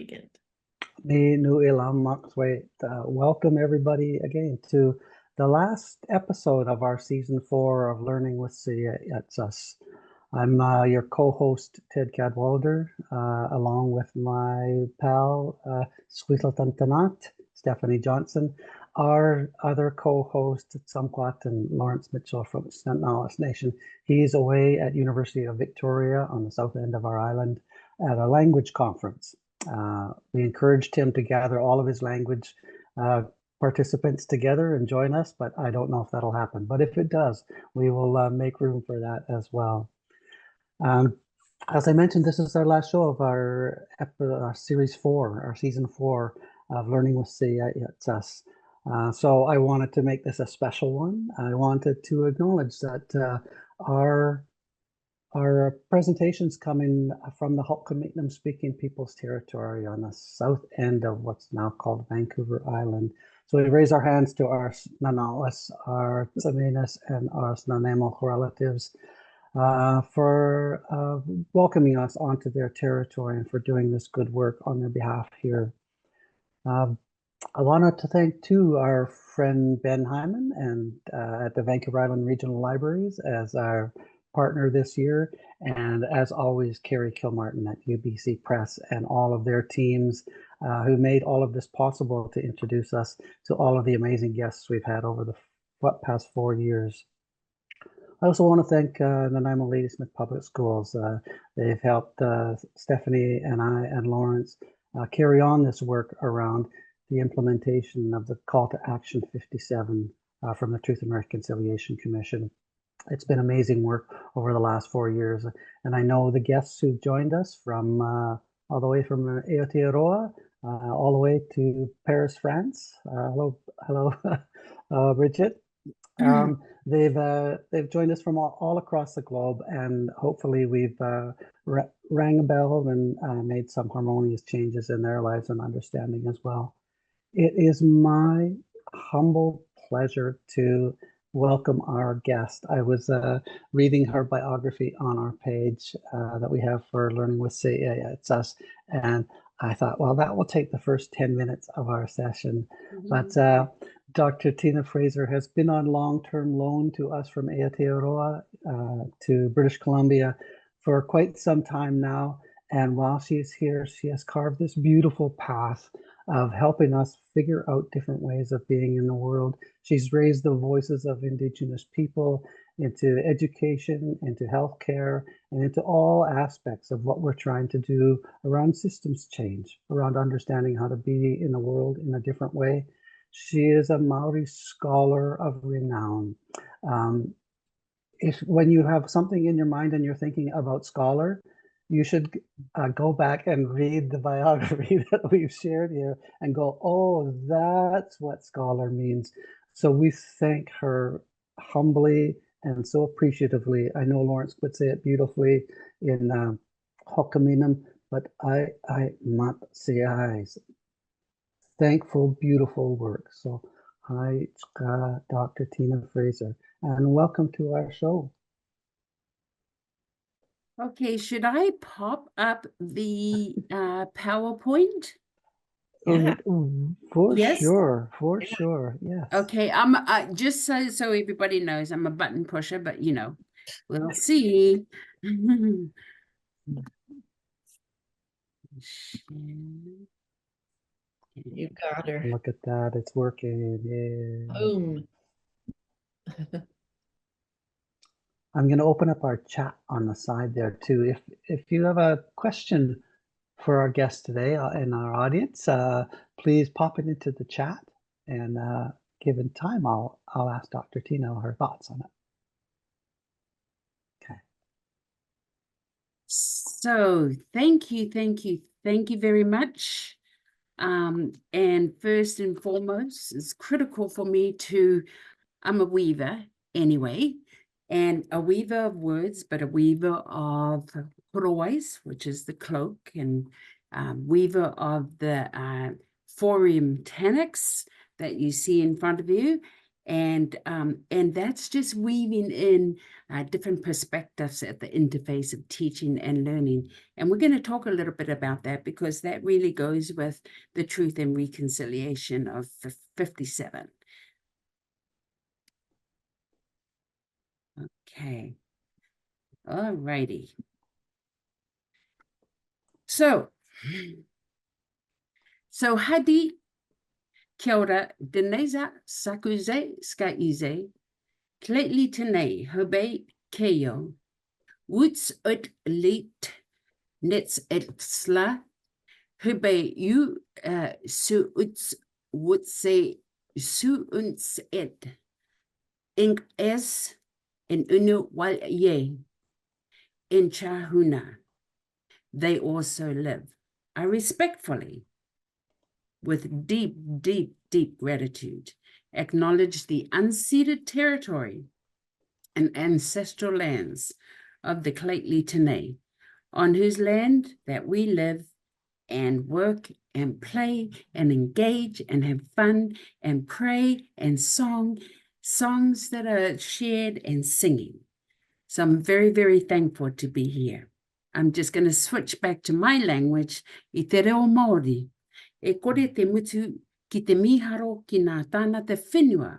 begin. Welcome everybody again to the last episode of our season 4 of Learning with Syeyutsus. I'm your co-host Ted Cadwalder, along with my pal Stephanie Johnson, our other co-host Samquat and Lawrence Mitchell from Ngaroimata Nation. He's away at University of Victoria on the south end of our island at a language conference. We encouraged him to gather all of his language participants together and join us, but I don't know if that'll happen. But if it does, we will make room for that as well. As I mentioned, this is our last show of our series 4, our season 4 of Learning with Syeyutsus. So I wanted to make this a special one. I wanted to acknowledge that our presentation's coming from the Ho'okamitnam speaking people's territory on the south end of what's now called Vancouver Island. So we raise our hands to our Nanawas, our Tsamenis, and our Nanaimo relatives for welcoming us onto their territory and for doing this good work on their behalf here. I wanted to thank too our friend Ben Hyman and at the Vancouver Island Regional Libraries as our partner this year, and as always Carrie Kilmartin at UBC Press and all of their teams who made all of this possible to introduce us to all of the amazing guests we've had over the past 4 years. I also want to thank the Nanaimo Ladysmith Public Schools. They've helped Stephanie and I and Lawrence carry on this work around the implementation of the Call to Action 57 from the Truth and Reconciliation Commission. It's been amazing work over the last 4 years. And I know the guests who've joined us from all the way from Aotearoa, all the way to Paris, France. Hello, Bridget. They've joined us from all across the globe, and hopefully we've rang a bell and made some harmonious changes in their lives and understanding as well. It is my humble pleasure to welcome our guest. I was reading her biography on our page that we have for Learning with Syeyutsus, and I thought, well, that will take the first 10 minutes of our session. But Dr. Tina Fraser has been on long-term loan to us from Aotearoa to British Columbia for quite some time now. And while she's here, she has carved this beautiful path of helping us figure out different ways of being in the world. She's raised the voices of Indigenous people into education, into healthcare, and into all aspects of what we're trying to do around systems change, around understanding how to be in the world in a different way. She is a Maori scholar of renown. When you have something in your mind and you're thinking about scholar, you should go back and read the biography that we've shared here and go, oh, that's what scholar means. So we thank her humbly and so appreciatively. I know Lawrence would say it beautifully in Ho'okamitnam, but I mat Syeyutsus. Thankful, beautiful work. So hi, Dr. Tina Fraser, and welcome to our show. Okay, should I pop up the PowerPoint? Yeah. For Yes? sure, yes. Okay, I'm just so everybody knows, I'm a button pusher, but you know, we'll see. You got her. Look at that, it's working. Yeah. Boom. I'm going to open up our chat on the side there too. If you have a question for our guest today in our audience, please pop it into the chat, and given time, I'll ask Dr. Tina her thoughts on it. Okay. So thank you very much. And first and foremost, it's critical for me I'm a weaver anyway, and a weaver of words, but a weaver of korowais, which is the cloak, and weaver of the phorium tanix that you see in front of you, And that's just weaving in different perspectives at the interface of teaching and learning. And we're going to talk a little bit about that, because that really goes with the Truth and Reconciliation of 57. Okay. All righty. So hadi, kia ora, deneza, sakuze, skaize, Kletli tenei, hubei keo, woots ut lit, nets et sla, hubei you su uts wutse su uns et, ink es in unu wal ye, in chahuna. They also live. I respectfully, with deep, deep, deep gratitude, acknowledge the unceded territory and ancestral lands of the Kletli Tenei, on whose land that we live and work and play and engage and have fun and pray and songs that are shared and singing. So I'm very, very thankful to be here. I'm just going to switch back to my language, I te reo Māori. E kore te mutu ki te miharo ki nā tāna te whenua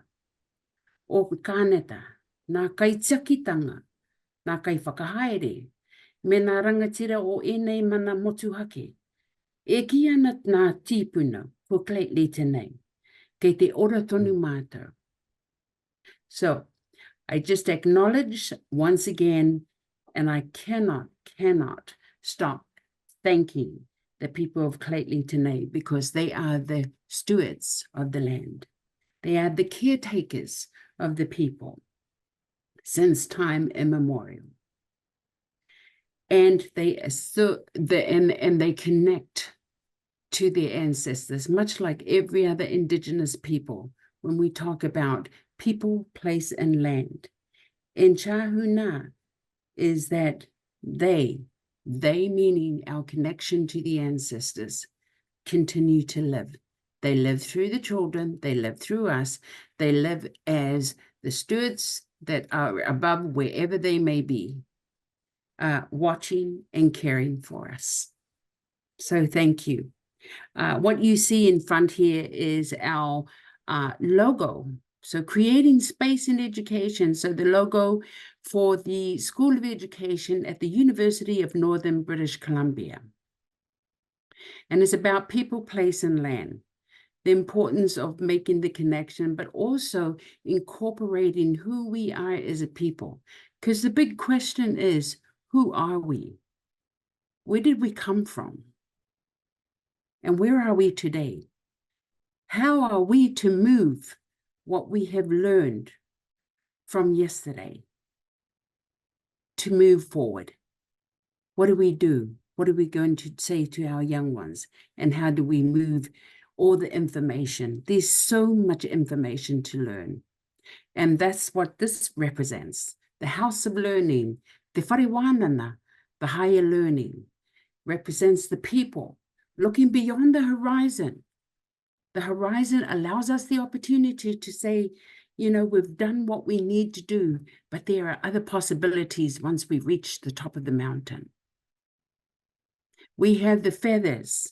o kāneta, nā kaitiakitanga, nā kai whakahaere, me nā rangatira o enei mana motuhake. E ki ana nā tīpuna ko Kletli tenei, kei te ora tonu mātou. So, I just acknowledge once again, and I cannot stop thanking the people of Kletli Tenei, because they are the stewards of the land. They are the caretakers of the people since time immemorial. And they connect to their ancestors, much like every other Indigenous people, when we talk about people, place, and land. In Chahuna is that they meaning our connection to the ancestors, continue to live. They live through the children, they live through us, they live as the stewards that are above wherever they may be, watching and caring for us. So thank you. What you see in front here is our logo. So creating space in education. So the logo for the School of Education at the University of Northern British Columbia. And it's about people, place, and land. The importance of making the connection, but also incorporating who we are as a people. Because the big question is, who are we? Where did we come from? And where are we today? How are we to move what we have learned from yesterday to move forward? What do we do? What are we going to say to our young ones? And how do we move all the information? There's so much information to learn. And that's what this represents. The house of learning, te wharewanana, the higher learning, represents the people looking beyond the horizon. The horizon allows us the opportunity to say, you know, we've done what we need to do, but there are other possibilities once we reach the top of the mountain. We have the feathers,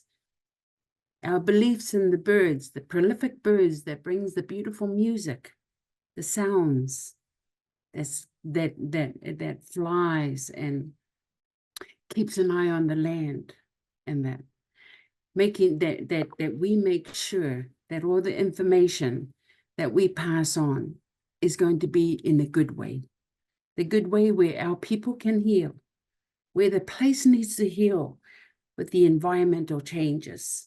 our beliefs in the birds, the prolific birds that brings the beautiful music, the sounds that flies and keeps an eye on the land, and that making that we make sure that all the information that we pass on is going to be in a good way. The good way where our people can heal, where the place needs to heal with the environmental changes,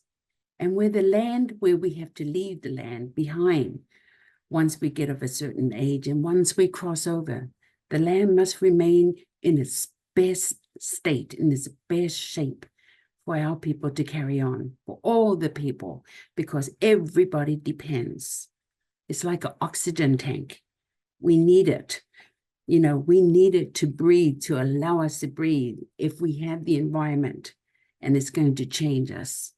and where the land, where we have to leave the land behind once we get of a certain age, and once we cross over, the land must remain in its best state, in its best shape, for our people to carry on, for all the people, because everybody depends. It's like an oxygen tank. We need it. You know, we need it to breathe, to allow us to breathe. If we have the environment and it's going to change us,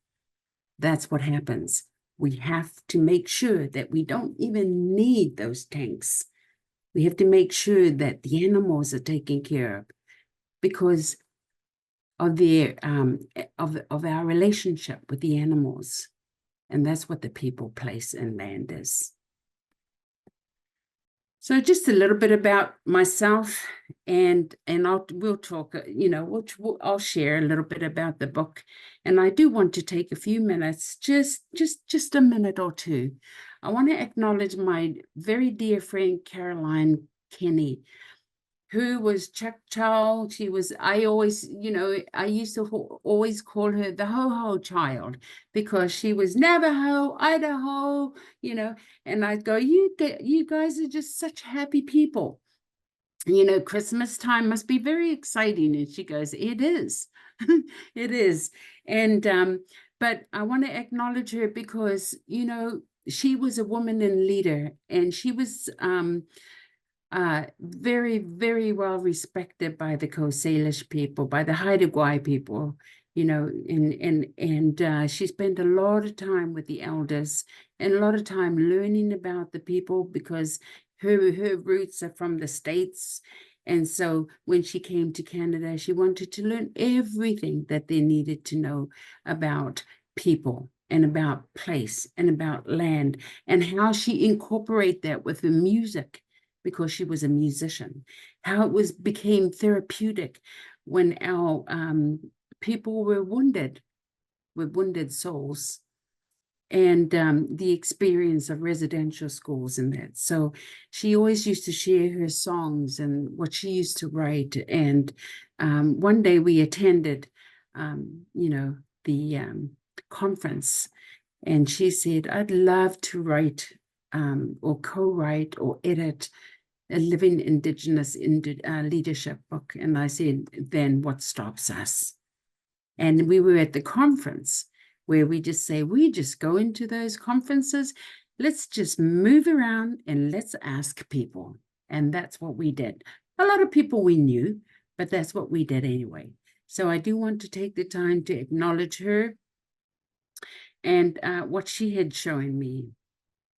that's what happens. We have to make sure that we don't even need those tanks. We have to make sure that the animals are taken care of because of their of our relationship with the animals. And that's what the people, place, and land is. So just a little bit about myself, and we'll talk, I'll share a little bit about the book. And I do want to take a few minutes, just a minute or two. I want to acknowledge my very dear friend, Caroline Kenny, who was Choctaw. She was, I always, I used to always call her the ho-ho child because she was Navajo, Idaho, and I'd go, you guys are just such happy people. Christmas time must be very exciting. And she goes, it is, it is. And, but I want to acknowledge her because, she was a woman and leader, and she was, very, very well respected by the Coast Salish people, by the Haida Gwaii people, and she spent a lot of time with the elders and a lot of time learning about the people because her roots are from the States. And so when she came to Canada, she wanted to learn everything that they needed to know about people and about place and about land, and how she incorporate that with the music, because she was a musician, how it became therapeutic when our people were wounded, with wounded souls, and the experience of residential schools and that. So she always used to share her songs and what she used to write. And one day we attended, the conference, and she said, I'd love to write or co-write or edit a living Indigenous leadership book. And I said, then what stops us? And we were at the conference where we just say, we just go into those conferences, let's just move around and let's ask people. And that's what we did. A lot of people we knew, but that's what we did anyway. So I do want to take the time to acknowledge her and what she had shown me.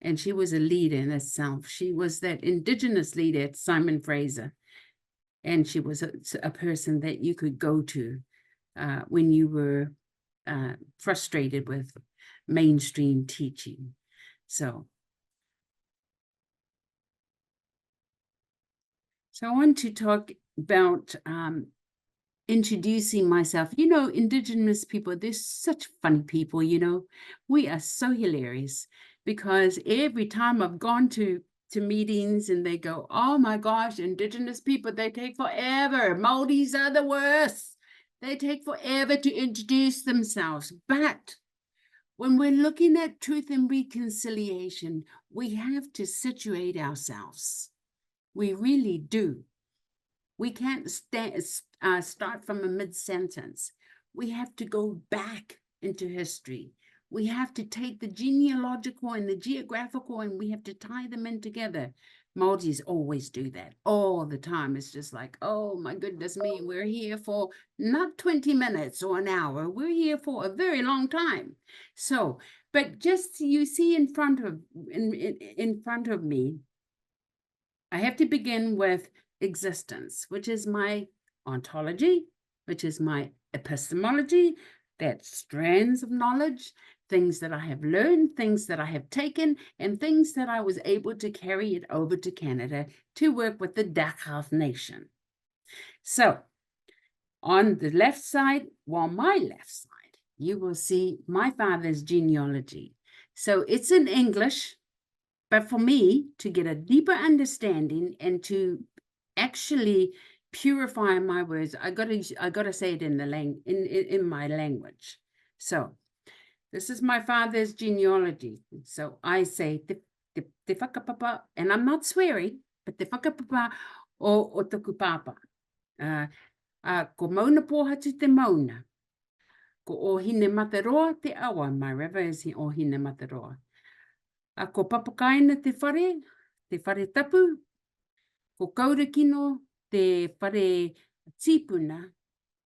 And she was a leader in herself. She was that Indigenous leader at Simon Fraser. And she was a person that you could go to when you were frustrated with mainstream teaching. So I want to talk about introducing myself. Indigenous people, they're such fun people, we are so hilarious, because every time I've gone to meetings and they go, oh my gosh, Indigenous people, they take forever. Māoris are the worst. They take forever to introduce themselves. But when we're looking at truth and reconciliation, we have to situate ourselves. We really do. We can't start from a mid-sentence. We have to go back into history. We have to take the genealogical and the geographical, and we have to tie them in together. Māoris always do that all the time. It's just like, oh my goodness me, we're here for not 20 minutes or an hour. We're here for a very long time. So, but just you see in front of me, I have to begin with existence, which is my ontology, which is my epistemology, that strands of knowledge, things that I have learned, things that I have taken, and things that I was able to carry it over to Canada to work with the Dakar Nation. So on the left side, my left side, you will see my father's genealogy. So it's in English, but for me to get a deeper understanding and to actually purify my words, I gotta say it in my language. So this is my father's genealogy. So I say te whakapapa, and I'm not swearing, but te whakapapa o toku papa. Ko mauna pohatu te mauna. Ko ohine mataroa te awa. My river is ohine mataroa. Ko papakaina te whare tapu. Ko kaurakino te whare tipuna.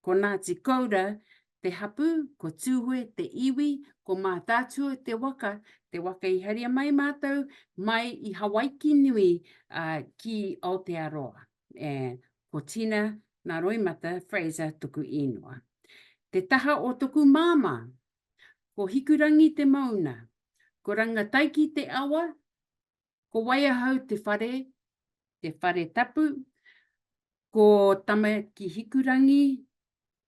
Ko Ngāti Kaura te hapu, ko tūhoi, te iwi, ko mā tātua te waka I haria mai mātou, mai I Hawaii nui ki Aotearoa. E ko Tina Ngaroimata Fraser tuku ingoa. Te taha o tuku māma, ko hikurangi te mauna, ko rangataiki te awa, ko waiahau te whare tapu, ko tama ki hikurangi,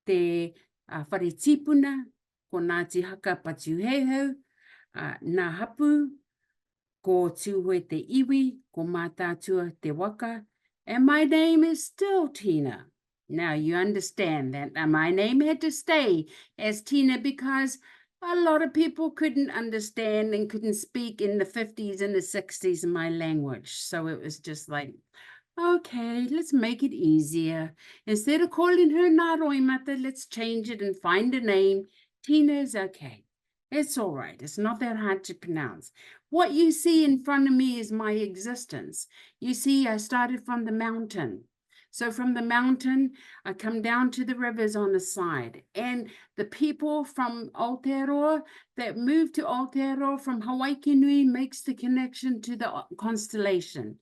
te whare tipuna, ko Ngāti Haka Patuheuheu, nā hapu, ko tūhoi te iwi, ko mātātua te waka, and my name is still Tina. Now you understand that my name had to stay as Tina because a lot of people couldn't understand and couldn't speak in the 50s and the 60s my language. So it was just like, okay, let's make it easier. Instead of calling her Ngaroimata, let's change it and find a name. Tina is okay. It's all right. It's not that hard to pronounce. What you see in front of me is my existence. You see, I started from the mountain. So from the mountain, I come down to the rivers on the side. And the people from Aotearoa that moved to Aotearoa from Hawaii Nui makes the connection to the constellation.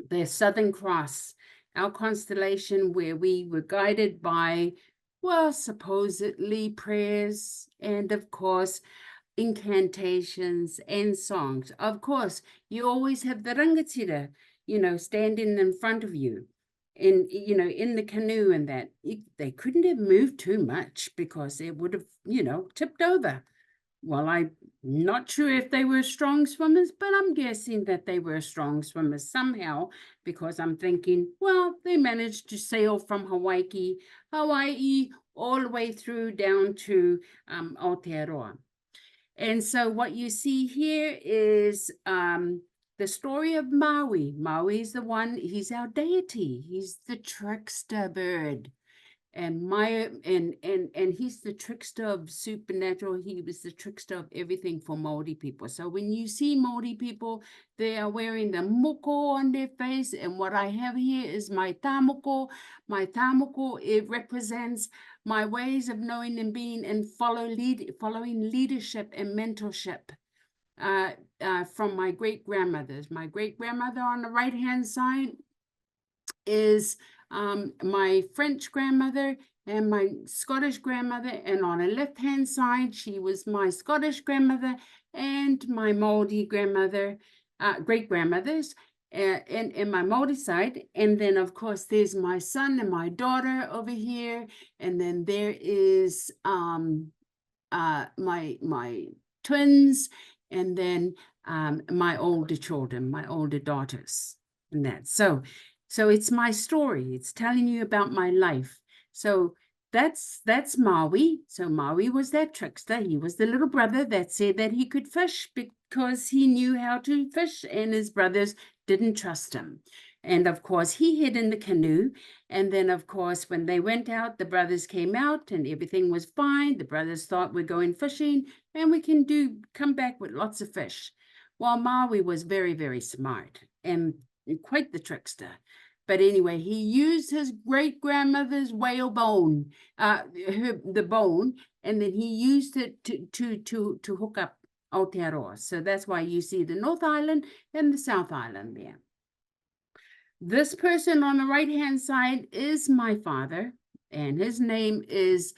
The Southern Cross, our constellation where we were guided by, well, supposedly prayers and, of course, incantations and songs. Of course, you always have the rangatira, standing in front of you in the canoe and that. They couldn't have moved too much because it would have, tipped over. Well, I'm not sure if they were strong swimmers, but I'm guessing that they were strong swimmers somehow because I'm thinking, well, they managed to sail from Hawaii all the way through down to Aotearoa. And so what you see here is the story of Maui. Maui is the one, he's our deity. He's the trickster bird. And he's the trickster of supernatural. He was the trickster of everything for Māori people. So when you see Māori people, they are wearing the moko on their face. And what I have here is my tāmoko. My tāmoko, it represents my ways of knowing and being and following leadership and mentorship from my great-grandmothers. My great-grandmother on the right-hand side is my French grandmother and my Scottish grandmother, and on the left-hand side, she was my Scottish grandmother and my Māori grandmother, great-grandmothers, and my Māori side. And then, of course, there's my son and my daughter over here, and then there is my twins, and then my older children, my older daughters, and that. So it's my story. It's telling you about my life. So that's Maui. So Maui was that trickster. He was the little brother that said that he could fish because he knew how to fish and his brothers didn't trust him. And of course, he hid in the canoe. And then, of course, when they went out, the brothers came out and everything was fine. The brothers thought we're going fishing and we can come back with lots of fish. While Maui was very, very smart and quite the trickster. But anyway, he used his great-grandmother's whale bone, the bone, and then he used it to hook up Aotearoa. So that's why you see the North Island and the South Island there. This person on the right-hand side is my father, and his name is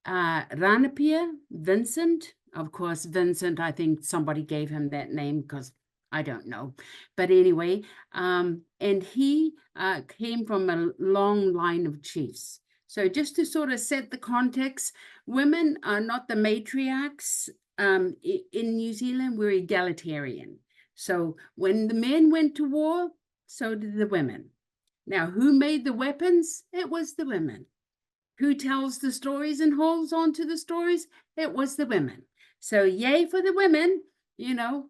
Ranapia Vincent. Of course, Vincent, I think somebody gave him that name because I don't know. But anyway, and he came from a long line of chiefs. So just to sort of set the context, women are not the matriarchs. In New Zealand, we're egalitarian. So when the men went to war, so did the women. Now, who made the weapons? It was the women. Who tells the stories and holds on to the stories? It was the women. So yay for the women.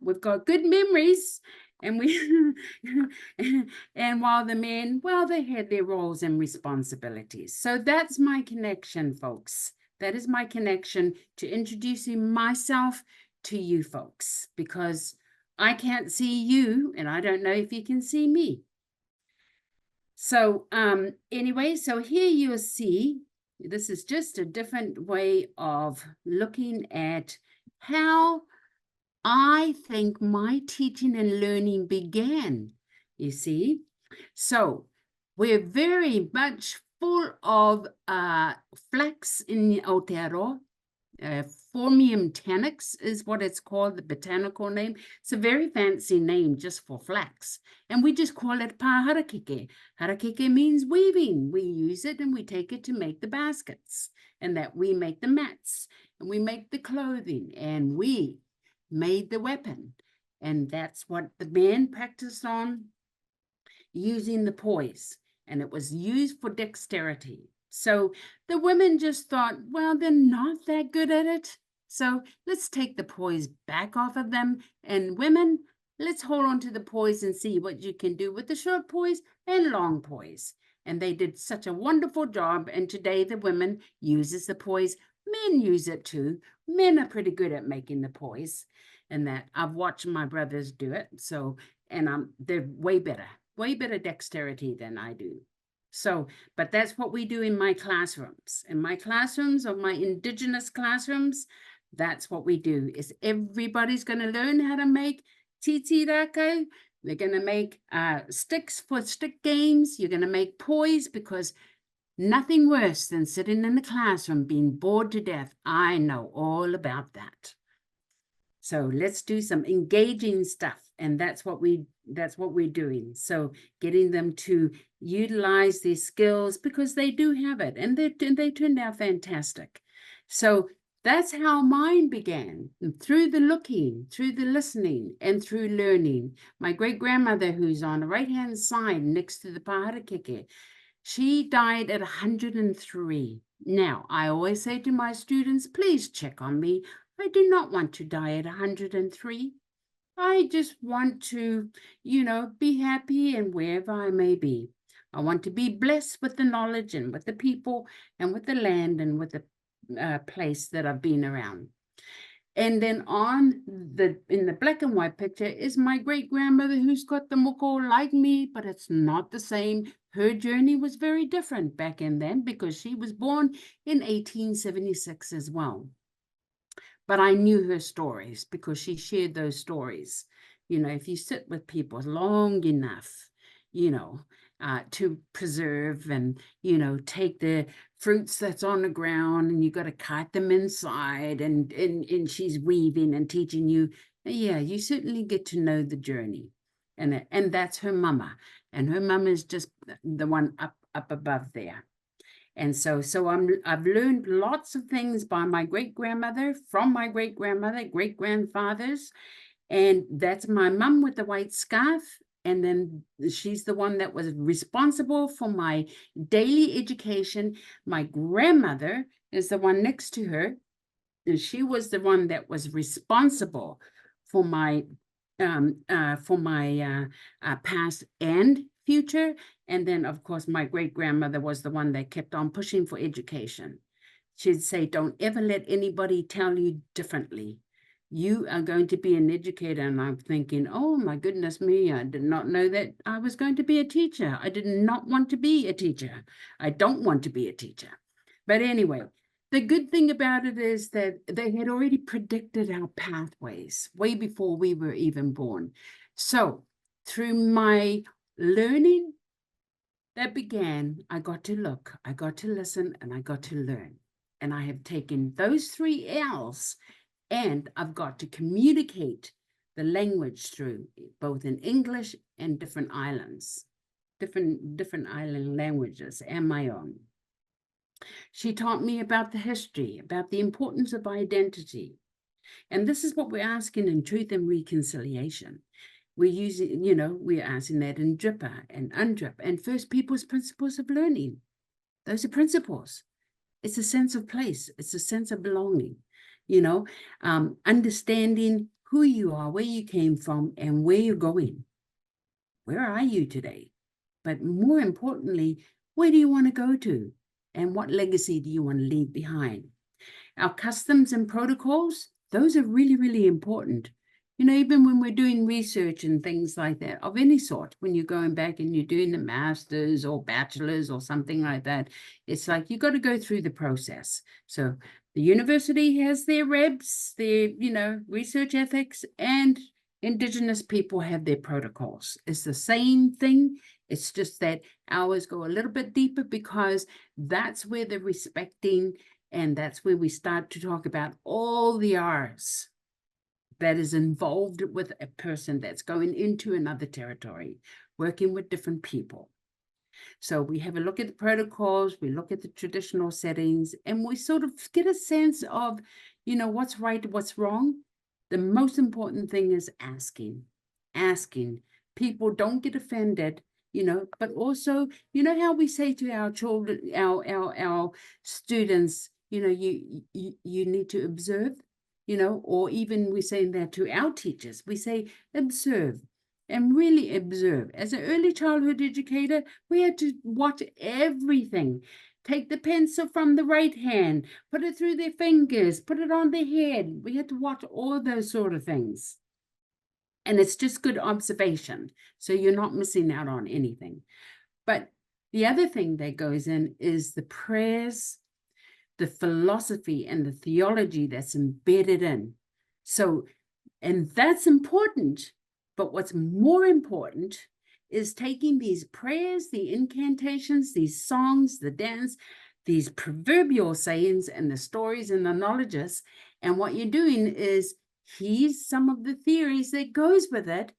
We've got good memories, and and while the men, well, they had their roles and responsibilities. So that's my connection, folks. That is my connection to introducing myself to you folks, because I can't see you, and I don't know if you can see me. So anyway, so here you'll see This is just a different way of looking at how I think my teaching and learning began, you see. So we're very much full of flax in Aotearoa. Formium tenax is what it's called, the botanical name. It's a very fancy name just for flax. And we just call it pa harakeke. Harakeke means weaving. We use it and we take it to make the baskets, and that we make the mats, and we make the clothing, and we made the weapon. And that's what the men practiced on, using the poise, and it was used for dexterity. So the women just thought, well, they're not that good at it, so let's take the poise back off of them. And women, let's hold on to the poise and see what you can do with the short poise and long poise. And they did such a wonderful job. And today the women uses the poise. Men use it too. Men are pretty good at making the poise, and that I've watched my brothers do it. So, and they're way better dexterity than I do. So, but that's what we do in my classrooms. In my classrooms, or my Indigenous classrooms, that's what we do, is everybody's going to learn how to make titi raka. They're going to make sticks for stick games. You're going to make poise, because nothing worse than sitting in the classroom being bored to death. I know all about that. So let's do some engaging stuff. And that's what we're doing. So getting them to utilize their skills, because they do have it, and they turned out fantastic. So that's how mine began, through the looking, through the listening, and through learning. My great-grandmother, who's on the right-hand side next to the paharakeke, she died at 103. Now, I always say to my students, please check on me. I do not want to die at 103. I just want to, be happy and wherever I may be. I want to be blessed with the knowledge and with the people and with the land and with the place that I've been around. And then in the black and white picture is my great-grandmother, who's got the moko like me, but it's not the same. Her journey was very different back in then, because she was born in 1876 as well. But I knew her stories, because she shared those stories. If you sit with people long enough, to preserve and, take the fruits that's on the ground, and you got to cut them inside, and she's weaving and teaching you. Yeah, you certainly get to know the journey. And that's her mama. And her mama is just the one up above there. And so I've learned lots of things by my great-grandmother, from my great-grandmother, great-grandfathers. And that's my mum with the white scarf. And then she's the one that was responsible for my daily education. My grandmother is the one next to her. And she was the one that was responsible for my past and future. And then, of course, my great-grandmother was the one that kept on pushing for education. She'd say, don't ever let anybody tell you differently. You are going to be an educator. And I'm thinking, oh, my goodness me, I did not know that I was going to be a teacher. I did not want to be a teacher. I don't want to be a teacher. But anyway, the good thing about it is that they had already predicted our pathways way before we were even born. So through my learning that began, I got to look, I got to listen, and I got to learn. And I have taken those 3 L's, and I've got to communicate the language through, both in English and different islands, different island languages, and my own. She taught me about the history, about the importance of identity. And this is what we're asking in Truth and Reconciliation. We're using, we're asking that in Dripper and Undrip and First People's Principles of Learning. Those are principles. It's a sense of place. It's a sense of belonging, understanding who you are, where you came from, and where you're going. Where are you today? But more importantly, where do you want to go to? And what legacy do you want to leave behind? Our customs and protocols, those are really, really important. You know, even when we're doing research and things like that, of any sort, when you're going back and you're doing the master's or bachelor's or something like that, it's like you got to go through the process. So the university has their REBs, their, you know, research ethics, and Indigenous people have their protocols. It's the same thing. It's just that ours go a little bit deeper because that's where the respecting, and that's where we start to talk about all the R's that is involved with a person that's going into another territory, working with different people. So we have a look at the protocols, we look at the traditional settings, and we sort of get a sense of, you know, what's right, what's wrong. The most important thing is asking. People don't get offended, you know, but also, you know how we say to our children, our students, you know, you need to observe, you know, or even we're saying that to our teachers. We say, observe and really observe. As an early childhood educator, we had to watch everything. Take the pencil from the right hand, put it through their fingers, put it on their head. We had to watch all those sort of things. And it's just good observation. So you're not missing out on anything. But the other thing that goes in is the prayers, the philosophy, and the theology that's embedded in. So, and that's important. But what's more important is taking these prayers, the incantations, these songs, the dance, these proverbial sayings and the stories and the knowledges. And what you're doing is here's some of the theories that goes with it.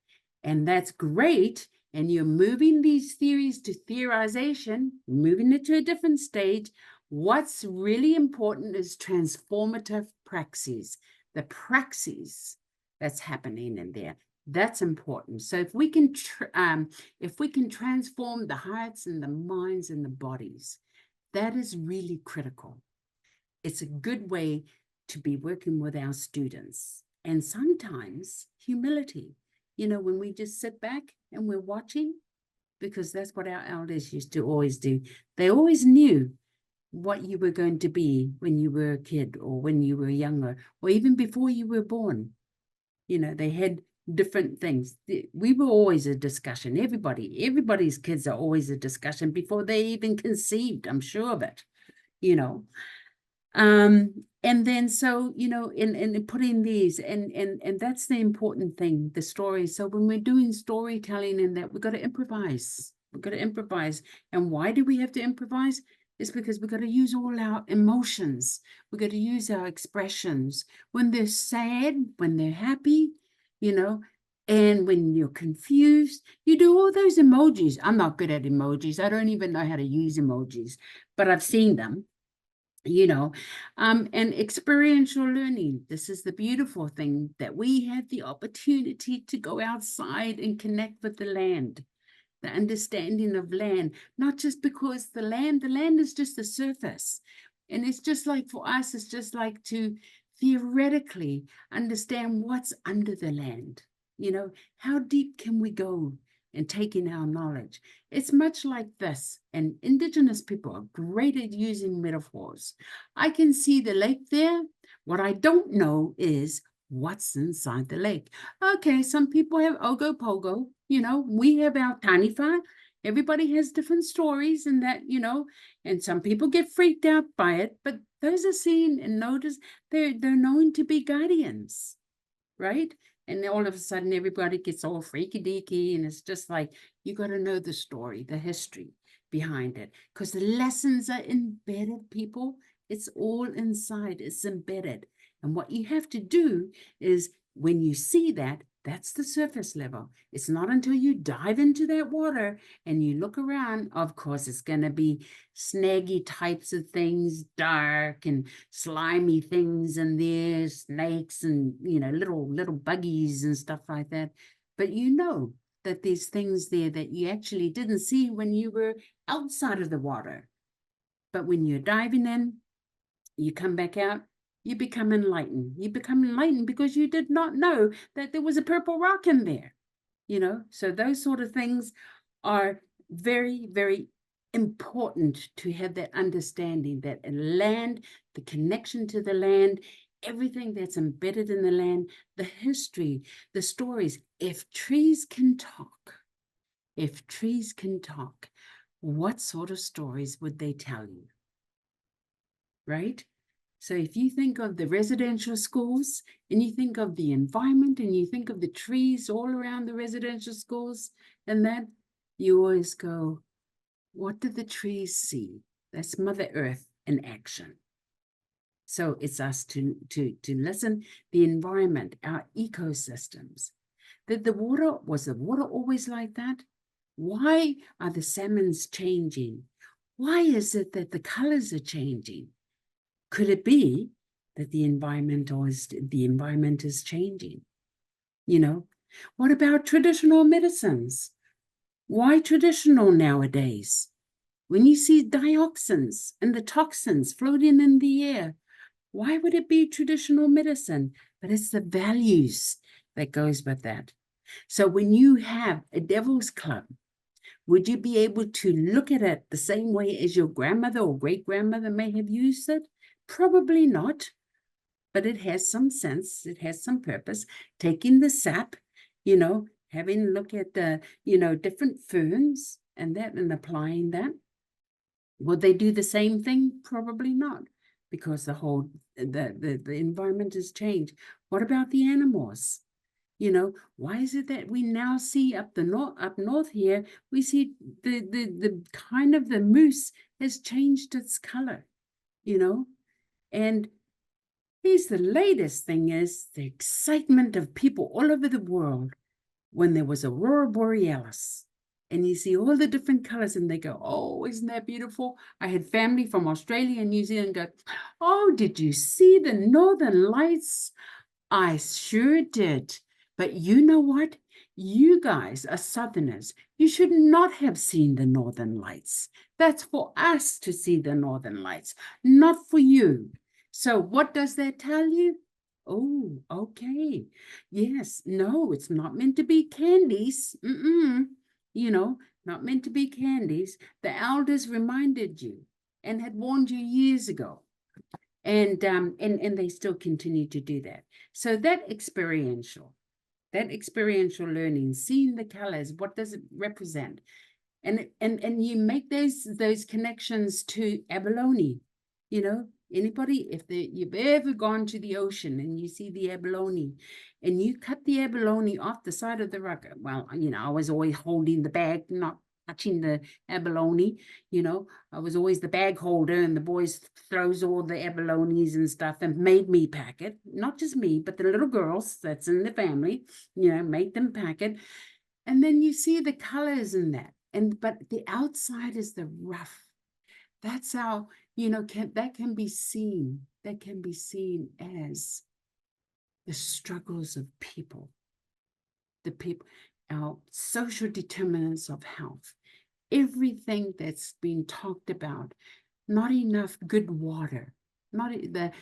And that's great. And you're moving these theories to theorization, moving it to a different stage. What's really important is transformative praxis, the praxis that's happening in there. That's important. So if we can transform the hearts and the minds and the bodies, that is really critical. It's a good way to be working with our students. And sometimes humility, you know, when we just sit back and we're watching, because that's what our elders used to always do. They always knew what you were going to be when you were a kid or when you were younger, or even before you were born. You know, they had different things. We were always a discussion. Everybody's kids are always a discussion before they even conceived. I'm sure of it, you know. And then so, you know, in putting these, and that's the important thing, the story. So when we're doing storytelling in that, we've got to improvise. We've got to improvise. And why do we have to improvise? It's because we've got to use all our emotions. We've got to use our expressions. When they're sad, when they're happy, you know, and when you're confused, you do all those emojis. I'm not good at emojis. I don't even know how to use emojis, but I've seen them. You know, and experiential learning. This is the beautiful thing, that we have the opportunity to go outside and connect with the land, the understanding of land, not just because the land is just the surface. And it's just like, for us, it's just like to theoretically understand what's under the land. You know, how deep can we go in taking our knowledge? It's much like this, and Indigenous people are great at using metaphors. I can see the lake there. What I don't know is what's inside the lake. Okay, some people have Ogopogo, you know, we have our Taniwha. Everybody has different stories, and that, you know, and some people get freaked out by it, but those are seen and noticed. They're known to be guardians, right? And all of a sudden, everybody gets all freaky deaky, and it's just like, you got to know the story, the history behind it, because the lessons are embedded, people. It's all inside, it's embedded. And what you have to do is, when you see that, that's the surface level. It's not until you dive into that water and you look around, of course, it's going to be snaggy types of things, dark and slimy things, and there's snakes and, you know, little buggies and stuff like that. But you know that there's things there that you actually didn't see when you were outside of the water. But when you're diving in, you come back out, you become enlightened. You become enlightened because you did not know that there was a purple rock in there, you know? So those sort of things are very, very important to have that understanding, that land, the connection to the land, everything that's embedded in the land, the history, the stories. If trees can talk, what sort of stories would they tell you? Right? So if you think of the residential schools and you think of the environment and you think of the trees all around the residential schools and that, you always go, what do the trees see? That's Mother Earth in action. So it's us to listen, the environment, our ecosystems. Was the water always like that? Why are the salmons changing? Why is it that the colors are changing? Could it be that the environment is changing? You know, what about traditional medicines? Why traditional nowadays? When you see dioxins and the toxins floating in the air, why would it be traditional medicine? But it's the values that goes with that. So when you have a devil's club, would you be able to look at it the same way as your grandmother or great-grandmother may have used it? Probably not, but it has some sense. It has some purpose. Taking the sap, having a look at the, different ferns and that and applying that. Would they do the same thing? Probably not, because the environment has changed. What about the animals? Why is it that we now see up north here, we see the kind of the moose has changed its color, and here's the latest thing is the excitement of people all over the world when there was Aurora Borealis. And you see all the different colors and they go, oh, isn't that beautiful? I had family from Australia and New Zealand go, oh, did you see the Northern Lights? I sure did. But you know what? You guys are Southerners. You should not have seen the Northern Lights. That's for us to see the Northern Lights, not for you. So what does that tell you? Oh, okay. Yes, no, it's not meant to be candies. Not meant to be candies. The elders reminded you and had warned you years ago. And they still continue to do that. So that experiential learning, seeing the colors, what does it represent? And you make those connections to abalone. Anybody, if you've ever gone to the ocean and you see the abalone and you cut the abalone off the side of the rock, well, I was always holding the bag, not touching the abalone, I was always the bag holder, and the boys throws all the abalones and stuff and made me pack it. Not just me, but the little girls that's in the family, make them pack it. And then you see the colors in that. But the outside is the rough. That's how, that can be seen as the struggles of people, our social determinants of health, everything that's been talked about, not enough good water, not the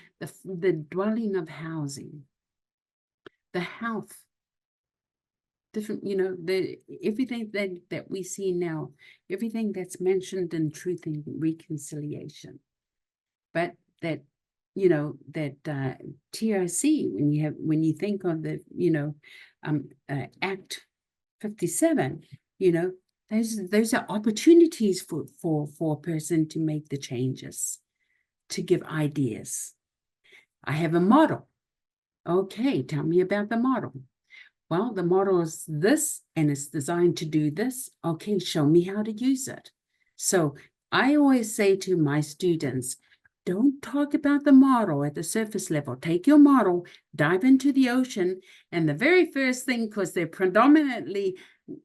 dwelling of housing, the health, different, everything that we see now, everything that's mentioned in Truth and Reconciliation. But that, TRC, when you think of the, Act 57, those are opportunities for a person to make the changes, to give ideas. I have a model. Okay, tell me about the model. Well, the model is this, and it's designed to do this. Okay, show me how to use it. So I always say to my students, don't talk about the model at the surface level. Take your model, dive into the ocean, and the very first thing, because they're predominantly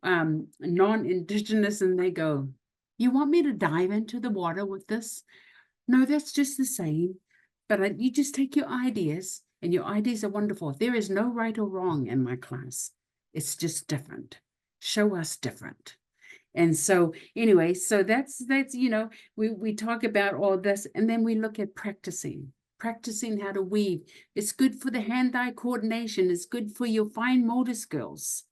non-Indigenous, and they go, you want me to dive into the water with this? No, that's just the same. But you just take your ideas, and your ideas are wonderful. There is no right or wrong in my class. It's just different. Show us different. And so anyway, so that's we talk about all this, and then we look at practicing how to weave. It's good for the hand-eye coordination. It's good for your fine motor skills.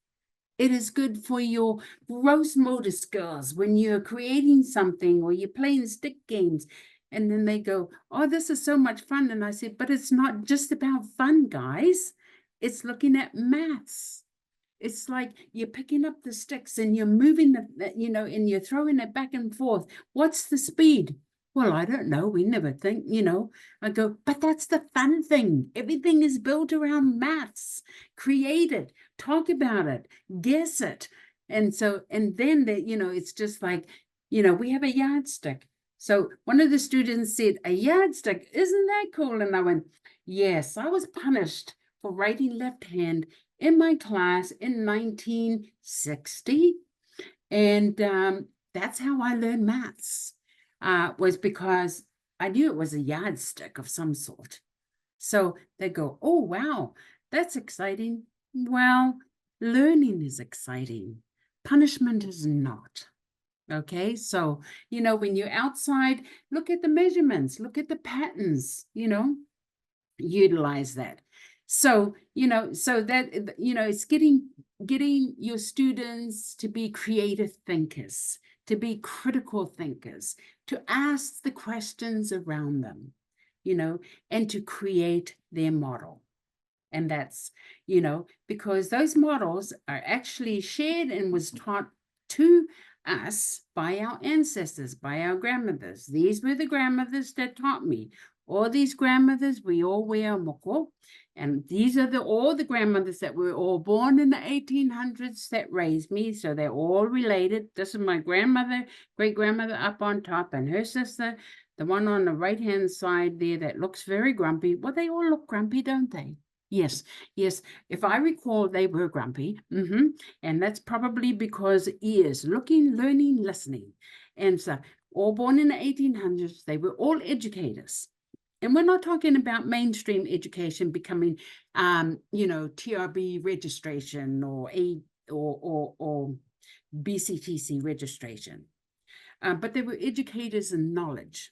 It is good for your gross motor skills when you're creating something or you're playing stick games. And then they go, oh, this is so much fun. And I said, but it's not just about fun, guys. It's looking at maths. It's like you're picking up the sticks and you're moving and you're throwing it back and forth. What's the speed? Well, I don't know. We never think, I go, but that's the fun thing. Everything is built around maths. Create it, talk about it, guess it. And then it's just like, we have a yardstick. So one of the students said, a yardstick, isn't that cool? And I went, yes, I was punished for writing left hand in my class in 1960. And that's how I learned maths, was because I knew it was a yardstick of some sort. So they go, oh, wow, that's exciting. Well, learning is exciting. Punishment is not. Okay, so, when you're outside, look at the measurements, look at the patterns, utilize that. So, so that, it's getting your students to be creative thinkers, to be critical thinkers, to ask the questions around them, and to create their model. And that's, because those models are actually shared and was taught to us by our ancestors, by our grandmothers. These were the grandmothers that taught me. All these grandmothers, we all wear a moko. And these are all the grandmothers that were all born in the 1800s that raised me. So they're all related. This is my grandmother, great-grandmother up on top, and her sister, the one on the right-hand side there that looks very grumpy. Well, they all look grumpy, don't they? Yes. If I recall, they were grumpy. And that's probably because ears, looking, learning, listening. And so all born in the 1800s, they were all educators. And we're not talking about mainstream education becoming, TRB registration or BCTC registration. But they were educators in knowledge.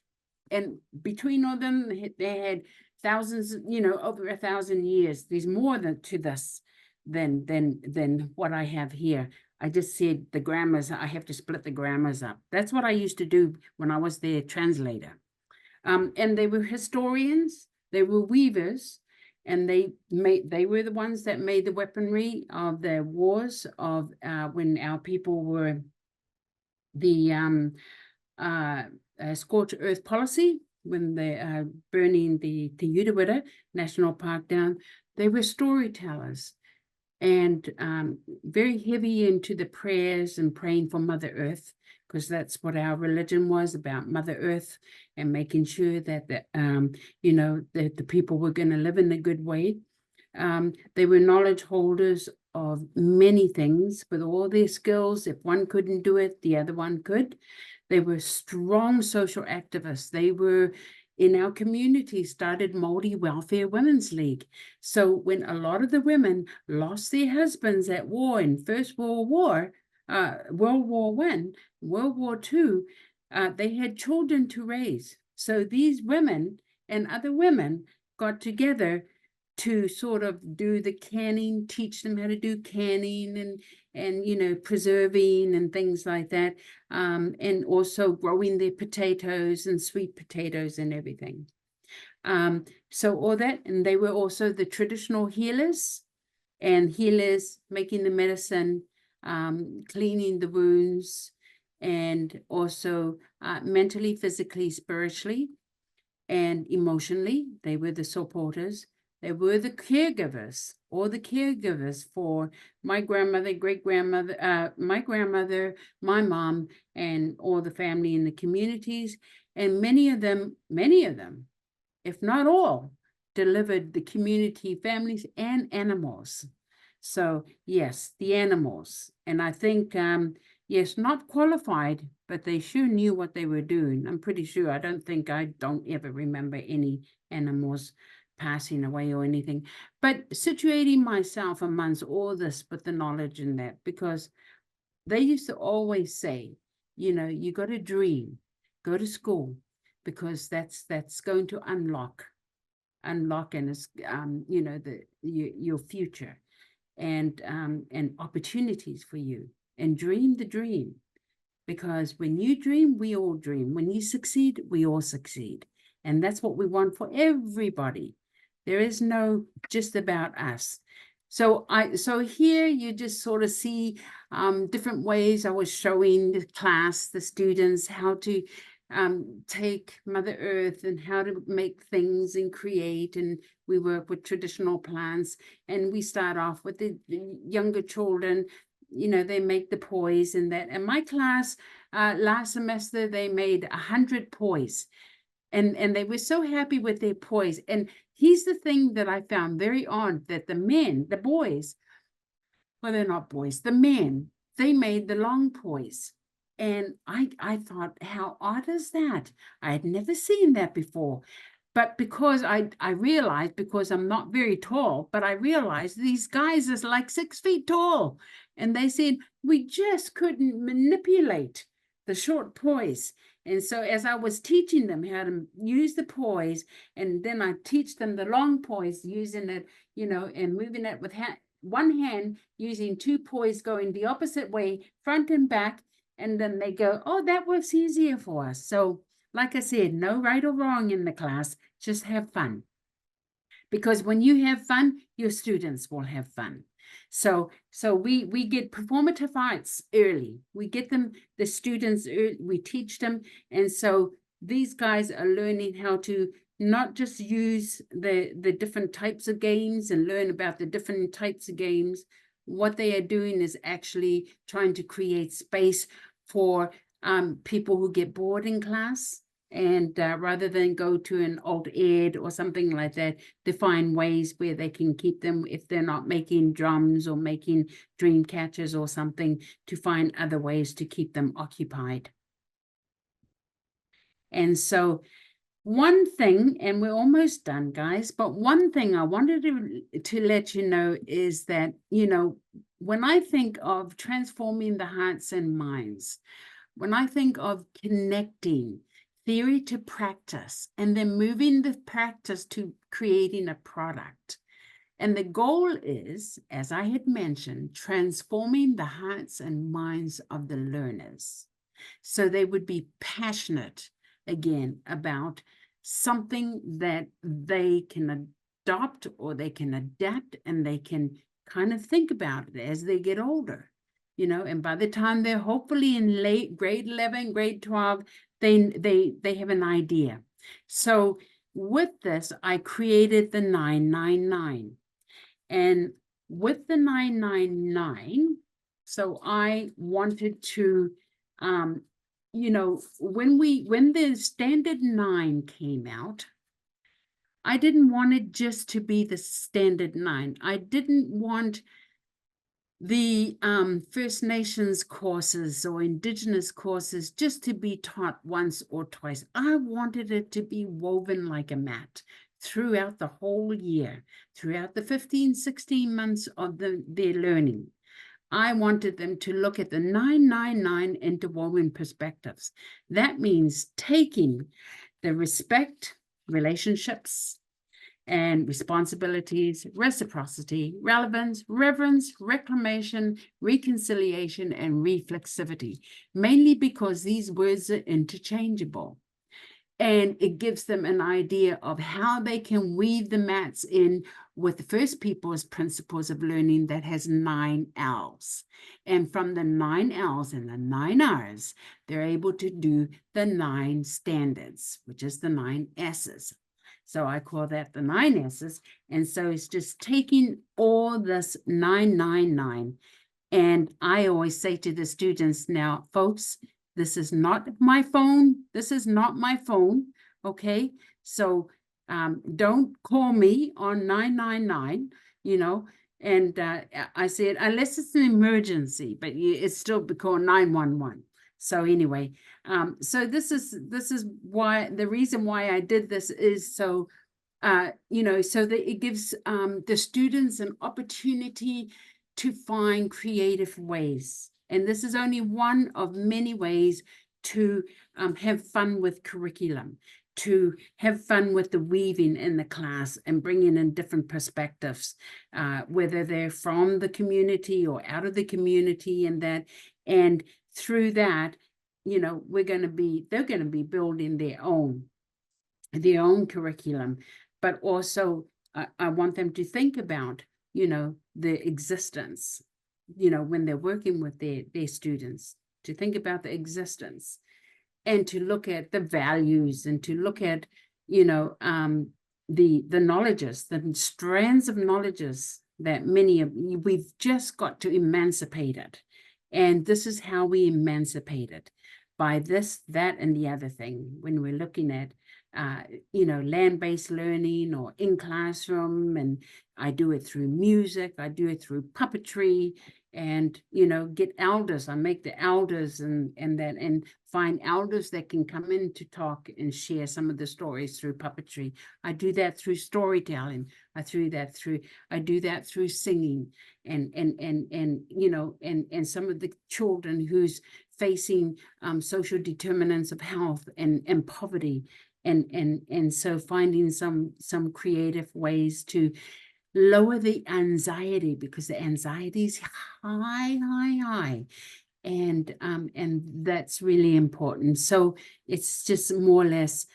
And between all them, they had thousands, over 1,000 years. There's more to this than what I have here. I just said the grammars, I have to split the grammars up. That's what I used to do when I was their translator. And they were historians, they were weavers, and they were the ones that made the weaponry of the wars of when our people were the scorched earth policy, when they burning the Syeyutsus National Park down. They were storytellers and very heavy into the prayers and praying for Mother Earth, because that's what our religion was, about Mother Earth, and making sure that that the people were going to live in a good way. They were knowledge holders of many things with all their skills. If one couldn't do it, the other one could. They were strong social activists. They were in our community, started Māori Welfare Women's League. So when a lot of the women lost their husbands at war in First World War, World War I, World War II, they had children to raise. So these women and other women got together to sort of do the canning, teach them how to do canning and preserving and things like that, and also growing their potatoes and sweet potatoes and everything. So all that, and they were also the traditional healers, and healers making the medicine, cleaning the wounds, and also mentally, physically, spiritually, and emotionally. They were the supporters. They were the caregivers, or the caregivers for my grandmother, great-grandmother, my grandmother, my mom, and all the family in the communities. And many of them, if not all, delivered the community, families, and animals. So yes, the animals. And I think, yes, not qualified, but they sure knew what they were doing. I'm pretty sure. I don't ever remember any animals passing away or anything, but situating myself amongst all this with the knowledge in that, because they used to always say, you got to dream, go to school, because that's going to unlock and it's your future and opportunities for you, and dream the dream, because when you dream, we all dream. When you succeed, we all succeed. And that's what we want for everybody. There is no just about us. So here you just sort of see different ways. I was showing the class, the students, how to take Mother Earth and how to make things and create. And we work with traditional plants. And we start off with the younger children. You know, they make the poise and that. And my class last semester, they made 100 poise. And they were so happy with their poise. And here's the thing that I found very odd, that the men, the boys, well, they're not boys, the men, they made the long poise. And I thought, how odd is that? I had never seen that before. But because I realized, because I'm not very tall, but I realized these guys is like 6 feet tall. And they said, we just couldn't manipulate the short poise. And so as I was teaching them how to use the poise, and then I teach them the long poise, using it, you know, and moving it with one hand, using 2 poise going the opposite way, front and back. And then they go, oh, that works easier for us. So like I said, no right or wrong in the class, just have fun. Because when you have fun, your students will have fun. So we get performative arts early. We get them, the students, we teach them. And so these guys are learning how to not just use the different types of games and learn about the different types of games. What they are doing is actually trying to create space for people who get bored in class. And rather than go to an alt ed or something like that, to find ways where they can keep them, if they're not making drums or making dream catchers or something, to find other ways to keep them occupied. And so one thing, and we're almost done, guys, but one thing I wanted to let you know is that, you know, when I think of transforming the hearts and minds, when I think of connecting theory to practice, and then moving the practice to creating a product. And the goal is, as I had mentioned, transforming the hearts and minds of the learners. So they would be passionate, again, about something that they can adopt or they can adapt, and they can kind of think about it as they get older. You know, and by the time they're hopefully in late grade 11, grade 12, they have an idea. So with this, I created the 999. And with the 999, so I wanted to, you know, when the standard 9 came out, I didn't want it just to be the standard 9. I didn't want the First Nations courses or Indigenous courses just to be taught once or twice. I wanted it to be woven like a mat throughout the whole year, throughout the 15, 16 months of their learning. I wanted them to look at the 999 interwoven perspectives. That means taking the respect, relationships, and responsibilities, reciprocity, relevance, reverence, reclamation, reconciliation, and reflexivity, mainly because these words are interchangeable. And it gives them an idea of how they can weave the mats in with the First Peoples principles of learning that has 9 L's. And from the 9 L's and the 9 R's, they're able to do the 9 standards, which is the 9 S's. So I call that the 9 S's. And so it's just taking all this 999. And I always say to the students, now, folks, this is not my phone. This is not my phone. Okay. So don't call me on 999, you know. And I said, unless it's an emergency, but it's still called 911. So anyway, so this is why, the reason why I did this is so, you know, so that it gives the students an opportunity to find creative ways. And this is only one of many ways to have fun with curriculum, to have fun with the weaving in the class and bringing in different perspectives, whether they're from the community or out of the community, and that, and through that, you know, they're going to be building their own curriculum, but also I want them to think about, you know, the existence, you know, when they're working with their students, to think about the existence and to look at the values and to look at, you know, the knowledges, the strands of knowledges that we've just got to emancipate it. And this is how we emancipate it, by this, that, and the other thing. When we're looking at, you know, land-based learning or in classroom, and I do it through music, I do it through puppetry, and, you know, get elders. I make the elders and find elders that can come in to talk and share some of the stories through puppetry. I do that through storytelling. I do that through singing, and you know, and some of the children who's facing social determinants of health and poverty, and so finding some creative ways to lower the anxiety, because the anxiety is high, and that's really important. So it's just more or less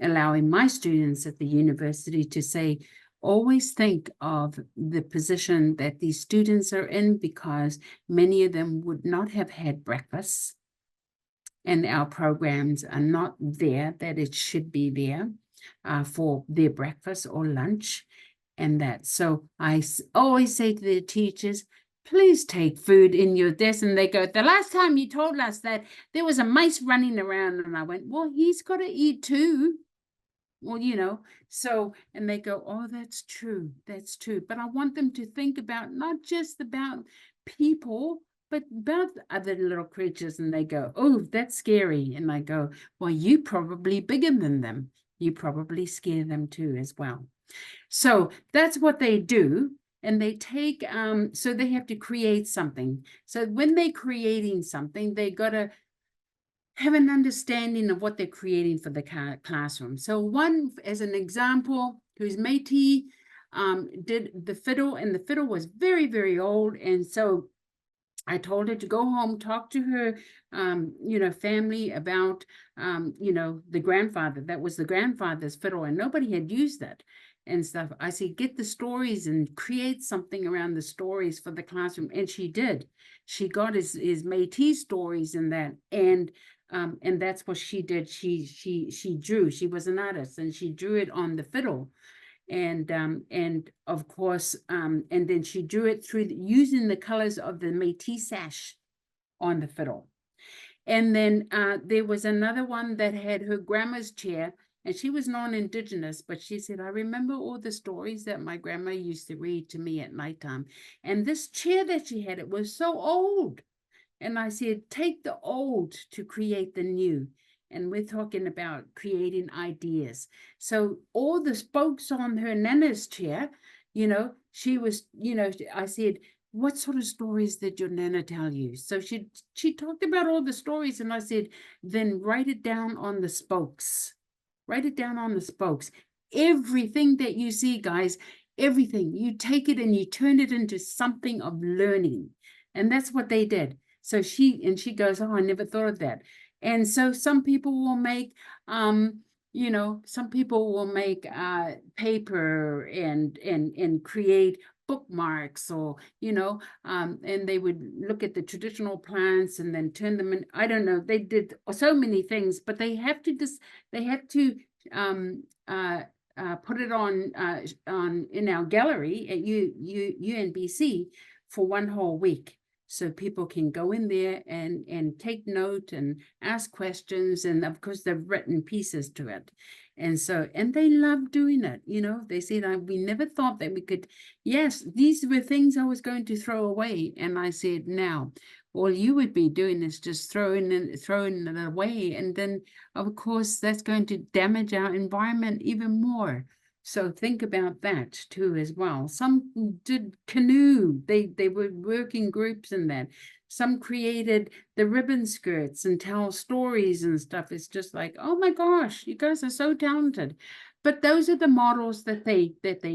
allowing my students at the university to say, always think of the position that these students are in, because many of them would not have had breakfast, and our programs are not there that it should be there for their breakfast or lunch. And that, so I always say to the teachers, please take food in your desk. And they go, the last time you told us that there was a mice running around. And I went, well, he's got to eat too. Well, you know, so, and they go, oh, that's true. But I want them to think about not just about people, but about other little creatures. And they go, oh, that's scary. And I go, well, you probably bigger than them. You probably scare them too as well. So that's what they do. And they take, so they have to create something. So when they're creating something, they got to have an understanding of what they're creating for the classroom. So one, as an example, who's Métis, did the fiddle, and the fiddle was very, very old. And so I told her to go home, talk to her, you know, family about, you know, the grandfather. That was the grandfather's fiddle, and nobody had used that and stuff. I said, get the stories and create something around the stories for the classroom. And she did. She got his Métis stories in that. And that's what she did. She drew. She was an artist, and she drew it on the fiddle. And of course, and then she drew it through using the colors of the Métis sash on the fiddle. And then there was another one that had her grandma's chair, and she was non-Indigenous, but she said, I remember all the stories that my grandma used to read to me at nighttime. And this chair that she had, it was so old. And I said, take the old to create the new. And we're talking about creating ideas. So all the spokes on her Nana's chair, you know, she was, you know, I said, what sort of stories did your Nana tell you? So she talked about all the stories, and I said, then write it down on the spokes. Write it down on the spokes. Everything that you see, guys, everything, you take it and you turn it into something of learning. And that's what they did. So she goes, oh, I never thought of that. And so some people will make, you know, some people will make paper and create bookmarks, or, you know, and they would look at the traditional plants and then turn them in. I don't know. They did so many things, but they have to put it on in our gallery at UNBC for one whole week. So people can go in there and take note and ask questions. And of course, they've written pieces to it. And so, and they love doing it. You know, they said, we never thought that we could. Yes, these were things I was going to throw away. And I said, now, all you would be doing is just throwing it away. And then, of course, that's going to damage our environment even more. So think about that too as well. Some did canoe. They were working groups in that. Some created the ribbon skirts and tell stories and stuff. It's just like, oh my gosh, you guys are so talented. But those are the models that they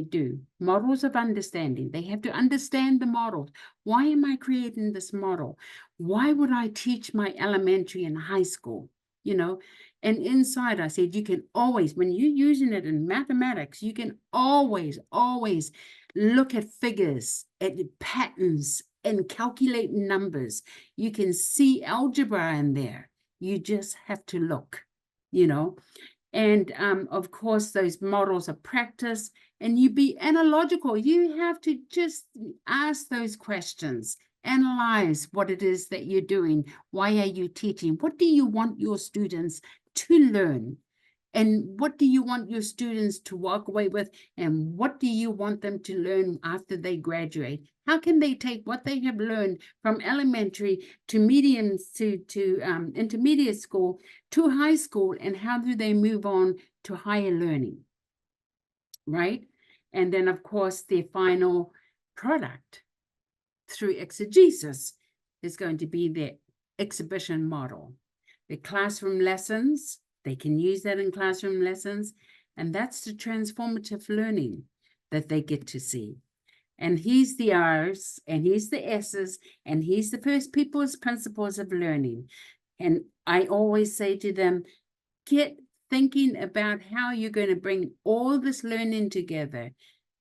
do, models of understanding. They have to understand the models. Why am I creating this model? Why would I teach my elementary and high school? You know, and inside I said, you can always, when you're using it in mathematics, you can always look at figures, at patterns, and calculate numbers. You can see algebra in there. You just have to look, you know. And of course, those models of practice, and you be analogical. You have to just ask those questions, analyze what it is that you're doing. Why are you teaching? What do you want your students to learn? And what do you want your students to walk away with? And what do you want them to learn after they graduate? How can they take what they have learned from elementary to mediums to intermediate school to high school, and how do they move on to higher learning, right? And then, of course, their final product through exegesis is going to be their exhibition model. The classroom lessons, they can use that in classroom lessons, and that's the transformative learning that they get to see. And he's the R's, and he's the S's, and he's the first people's principles of learning. And I always say to them, get thinking about how you're going to bring all this learning together,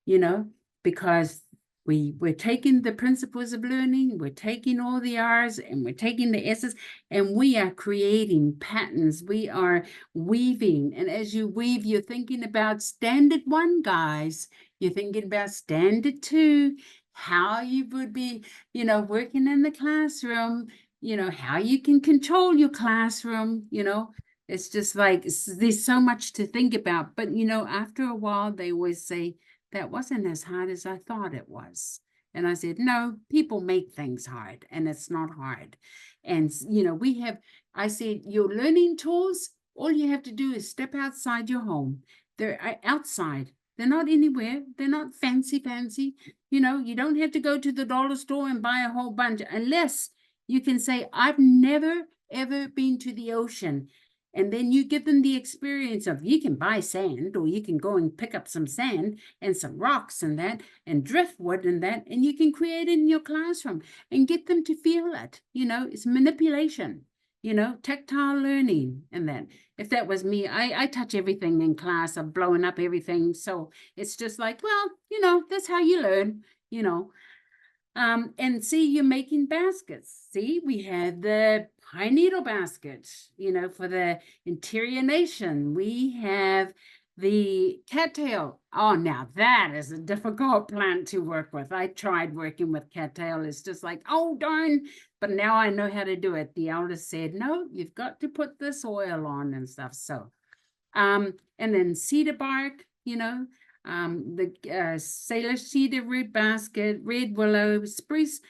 you know, because we're taking the principles of learning, we're taking all the R's, and we're taking the S's, and we are creating patterns. We are weaving. And as you weave, you're thinking about standard 1, guys. You're thinking about standard 2, how you would be, you know, working in the classroom, you know, how you can control your classroom, you know. It's just like, there's so much to think about. But, you know, after a while, they always say, that wasn't as hard as I thought it was. And I said, no, people make things hard, and it's not hard. And, you know, I said, your learning tools, all you have to do is step outside your home. They're outside. They're not anywhere. They're not fancy. You know, you don't have to go to the dollar store and buy a whole bunch, unless you can say, I've never, ever been to the ocean. And then you give them the experience of, you can buy sand, or you can go and pick up some sand and some rocks and that, and driftwood and that, and you can create it in your classroom and get them to feel it. You know, it's manipulation, you know, tactile learning and that. If that was me, I touch everything in class. I'm blowing up everything. So it's just like, well, you know, that's how you learn, you know. And see, you're making baskets. See, we have the pine needle basket, you know, for the interior nation. We have the cattail. Oh, now that is a difficult plant to work with. I tried working with cattail. It's just like, oh, darn. But now I know how to do it. The eldest said, no, you've got to put this oil on and stuff. So, and then cedar bark, you know, the sailor cedar root basket, red willow, spruce,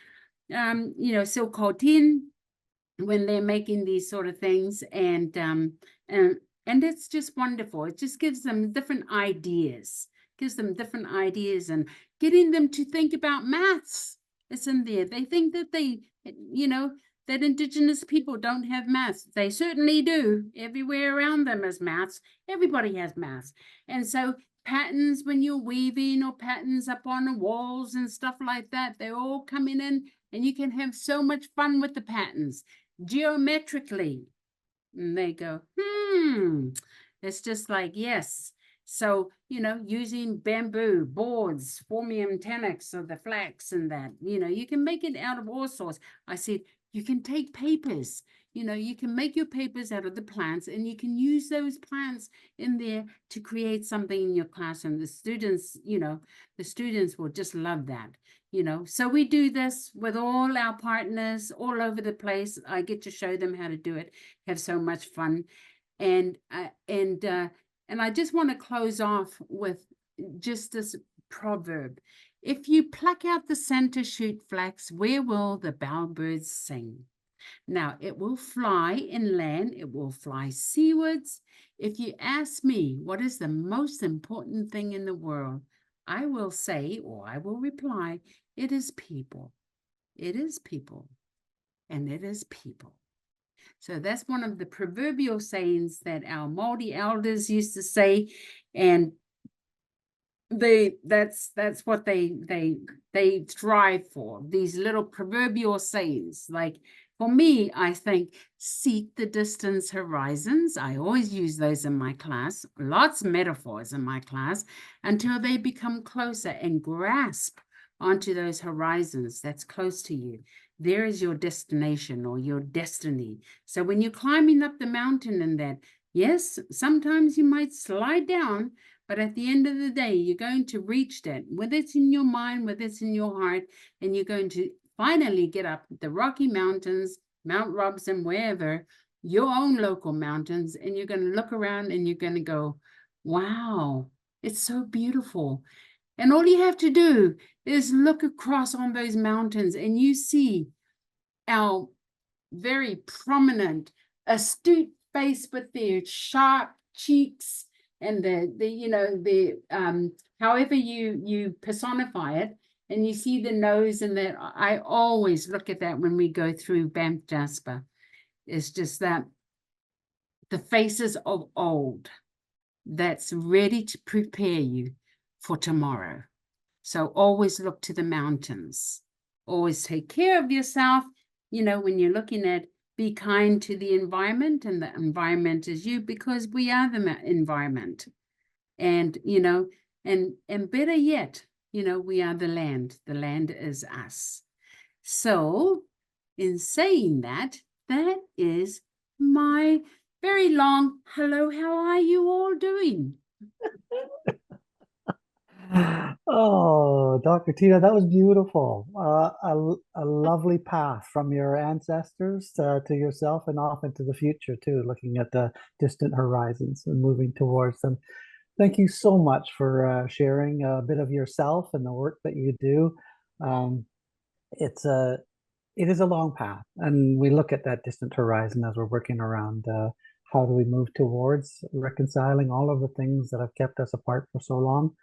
you know, silk tin, when they're making these sort of things. And it's just wonderful. It just gives them different ideas, and getting them to think about maths. It's in there. They think that you know, that Indigenous people don't have maths. They certainly do. Everywhere around them is maths. Everybody has maths. And so patterns when you're weaving, or patterns up on the walls and stuff like that, they're all coming in, and you can have so much fun with the patterns geometrically. And they go, it's just like, yes. So, you know, using bamboo boards, Formium tenax, or the flax and that, you know, you can make it out of all sorts. I said, you can take papers, you know, you can make your papers out of the plants, and you can use those plants in there to create something in your classroom. The students, you know, the students will just love that, you know. So we do this with all our partners all over the place. I get to show them how to do it, have so much fun. And I just want to close off with just this proverb. If you pluck out the center shoot flax, where will the bellbirds sing? Now, it will fly inland, it will fly seawards. If you ask me what is the most important thing in the world, I will say, or I will reply, it is people. It is people. And it is people. So that's one of the proverbial sayings that our Māori elders used to say, and that's what they strive for, these little proverbial sayings. Like for me, I think seek the distance horizons. I always use those in my class, lots of metaphors in my class, until they become closer and grasp onto those horizons that's close to you. There is your destination or your destiny. So when you're climbing up the mountain and that, yes, sometimes you might slide down, but at the end of the day, you're going to reach that, whether it's in your mind, whether it's in your heart, and you're going to finally get up the Rocky Mountains, Mount Robson, wherever, your own local mountains, and you're going to look around and you're going to go, wow, it's so beautiful. And all you have to do is look across on those mountains and you see our very prominent, astute face with their sharp cheeks and however you personify it, and you see the nose, and that I always look at that when we go through Banff Jasper. It's just that the faces of old that's ready to prepare you for tomorrow. So always look to the mountains. Always take care of yourself. You know, when you're looking at, be kind to the environment, and the environment is you, because we are the environment. And, you know, and better yet, you know, we are the land. The land is us. So in saying that, that is my very long hello, how are you all doing? Oh, Dr. Tina, that was beautiful. A lovely path from your ancestors to yourself and off into the future too, looking at the distant horizons and moving towards them. Thank you so much for sharing a bit of yourself and the work that you do. It is a long path, and we look at that distant horizon as we're working around how do we move towards reconciling all of the things that have kept us apart for so long.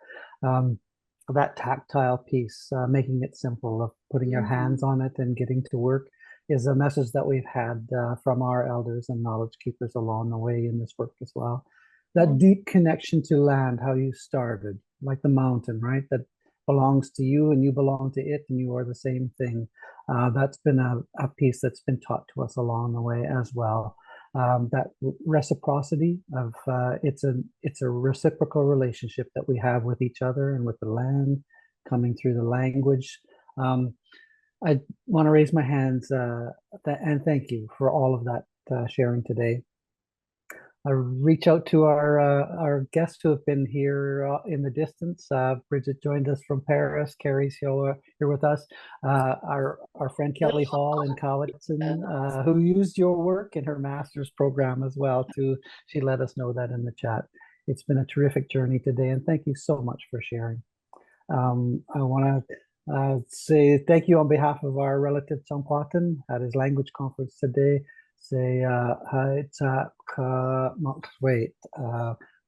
That tactile piece, making it simple, of putting your hands on it and getting to work, is a message that we've had from our elders and knowledge keepers along the way in this work as well. That deep connection to land, how you started, like the mountain, right? That belongs to you and you belong to it and you are the same thing. That's been a piece that's been taught to us along the way as well. That reciprocity of it's a reciprocal relationship that we have with each other and with the land, coming through the language. I want to raise my hands and thank you for all of that sharing today. I reach out to our guests who have been here in the distance. Bridget joined us from Paris. Carrie's here with us. Our friend Kelly Hall in Cowichan, who used your work in her master's program as well too. She let us know that in the chat. It's been a terrific journey today, and thank you so much for sharing. I want to say thank you on behalf of our relative Tsongkhwatan at his language conference today. Say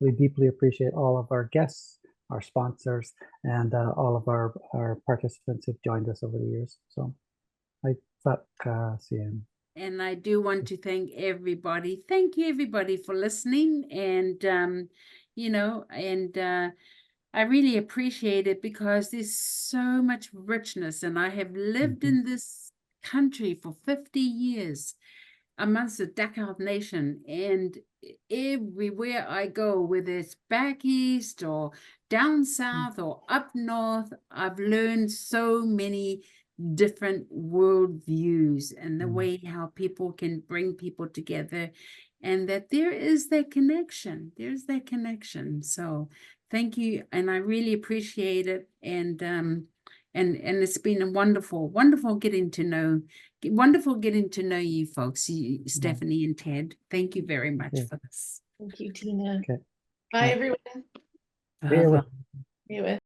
we deeply appreciate all of our guests, our sponsors, and all of our participants who've joined us over the years. So I thought and I do want to thank everybody. Thank you everybody for listening, and you know, and I really appreciate it, because there's so much richness, and I have lived in this country for 50 years. Amongst the Dakar Nation, and everywhere I go, whether it's back east or down south or up north, I've learned so many different world views and the way how people can bring people together, and that there is that connection. There's that connection. So thank you, and I really appreciate it. And it's been a wonderful getting to know you folks, Stephanie and Ted. Thank you very much for this. Thank you, Tina. Okay. Bye, everyone. Here with